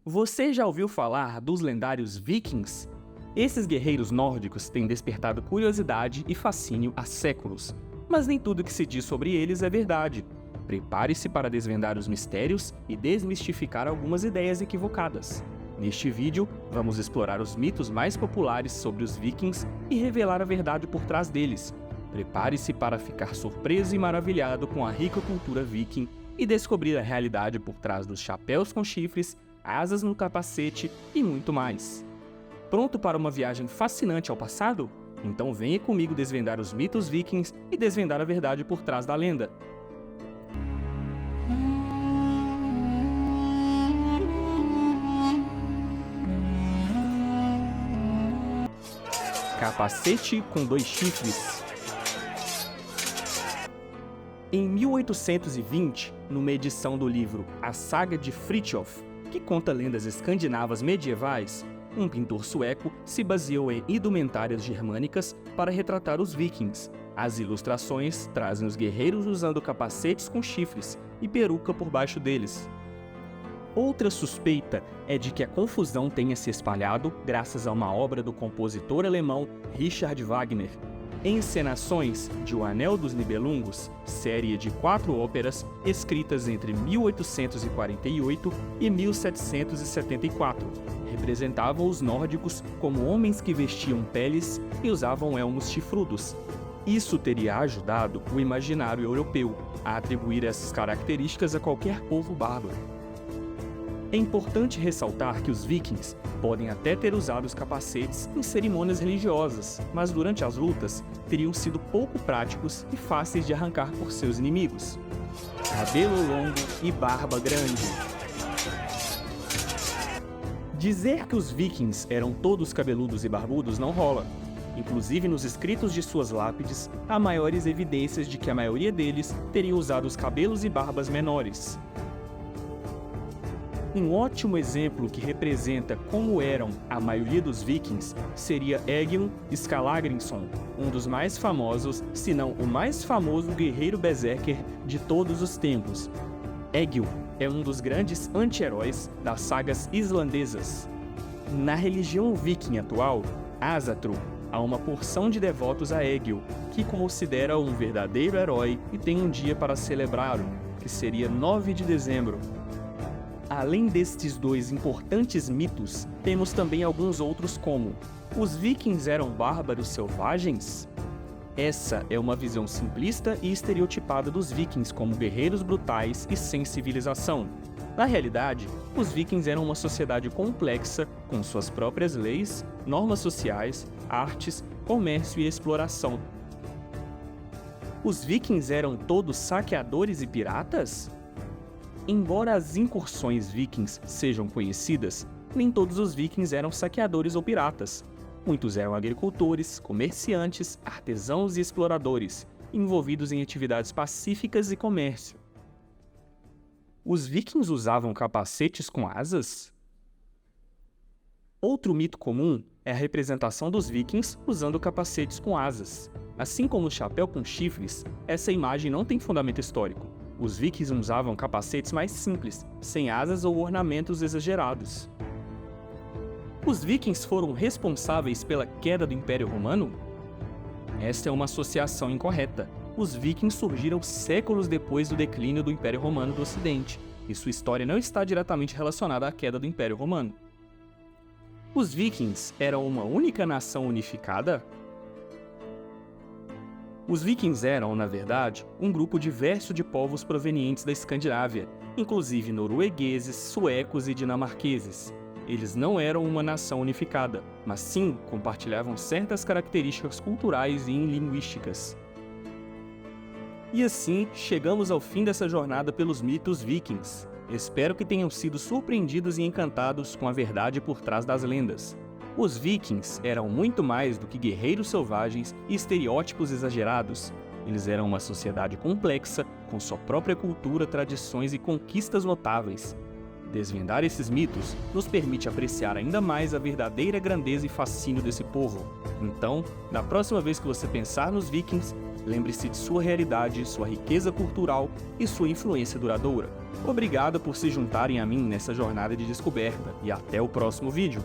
Você já ouviu falar dos lendários Vikings? Esses guerreiros nórdicos têm despertado curiosidade e fascínio há séculos, mas nem tudo que se diz sobre eles é verdade. Prepare-se para desvendar os mistérios e desmistificar algumas ideias equivocadas. Neste vídeo, vamos explorar os mitos mais populares sobre os Vikings e revelar a verdade por trás deles. Prepare-se para ficar surpreso e maravilhado com a rica cultura viking e descobrir a realidade por trás dos chapéus com chifres, asas no capacete e muito mais. Pronto para uma viagem fascinante ao passado? Então venha comigo desvendar os mitos vikings e desvendar a verdade por trás da lenda. Capacete com 2 chifres. Em 1820, numa edição do livro A Saga de Fritjof, que conta lendas escandinavas medievais, um pintor sueco se baseou em indumentárias germânicas para retratar os vikings. As ilustrações trazem os guerreiros usando capacetes com chifres e peruca por baixo deles. Outra suspeita é de que a confusão tenha se espalhado graças a uma obra do compositor alemão Richard Wagner. Encenações de O Anel dos Nibelungos, série de 4 óperas escritas entre 1848 e 1774, representavam os nórdicos como homens que vestiam peles e usavam elmos chifrudos. Isso teria ajudado o imaginário europeu a atribuir essas características a qualquer povo bárbaro. É importante ressaltar que os vikings podem até ter usado os capacetes em cerimônias religiosas, mas durante as lutas teriam sido pouco práticos e fáceis de arrancar por seus inimigos. Cabelo longo e barba grande. Dizer que os vikings eram todos cabeludos e barbudos não rola. Inclusive nos escritos de suas lápides, há maiores evidências de que a maioria deles teria usado os cabelos e barbas menores. Um ótimo exemplo que representa como eram a maioria dos vikings seria Egil Skallagrímson, um dos mais famosos, se não o mais famoso guerreiro berserker de todos os tempos. Egil é um dos grandes anti-heróis das sagas islandesas. Na religião viking atual, Asatru, há uma porção de devotos a Egil, que considera um verdadeiro herói e tem um dia para celebrá-lo, que seria 9 de dezembro. Além destes 2 importantes mitos, temos também alguns outros como: os vikings eram bárbaros selvagens? Essa é uma visão simplista e estereotipada dos vikings como guerreiros brutais e sem civilização. Na realidade, os vikings eram uma sociedade complexa, com suas próprias leis, normas sociais, artes, comércio e exploração. Os vikings eram todos saqueadores e piratas? Embora as incursões vikings sejam conhecidas, nem todos os vikings eram saqueadores ou piratas. Muitos eram agricultores, comerciantes, artesãos e exploradores, envolvidos em atividades pacíficas e comércio. Os vikings usavam capacetes com asas? Outro mito comum é a representação dos vikings usando capacetes com asas. Assim como o chapéu com chifres, essa imagem não tem fundamento histórico. Os vikings usavam capacetes mais simples, sem asas ou ornamentos exagerados. Os vikings foram responsáveis pela queda do Império Romano? Esta é uma associação incorreta. Os vikings surgiram séculos depois do declínio do Império Romano do Ocidente, e sua história não está diretamente relacionada à queda do Império Romano. Os vikings eram uma única nação unificada? Os vikings eram, na verdade, um grupo diverso de povos provenientes da Escandinávia, inclusive noruegueses, suecos e dinamarqueses. Eles não eram uma nação unificada, mas sim compartilhavam certas características culturais e linguísticas. E assim, chegamos ao fim dessa jornada pelos mitos vikings. Espero que tenham sido surpreendidos e encantados com a verdade por trás das lendas. Os vikings eram muito mais do que guerreiros selvagens e estereótipos exagerados. Eles eram uma sociedade complexa, com sua própria cultura, tradições e conquistas notáveis. Desvendar esses mitos nos permite apreciar ainda mais a verdadeira grandeza e fascínio desse povo. Então, na próxima vez que você pensar nos vikings, Lembre-se de sua realidade, sua riqueza cultural e sua influência duradoura. Obrigado por se juntarem a mim nessa jornada de descoberta e até o próximo vídeo!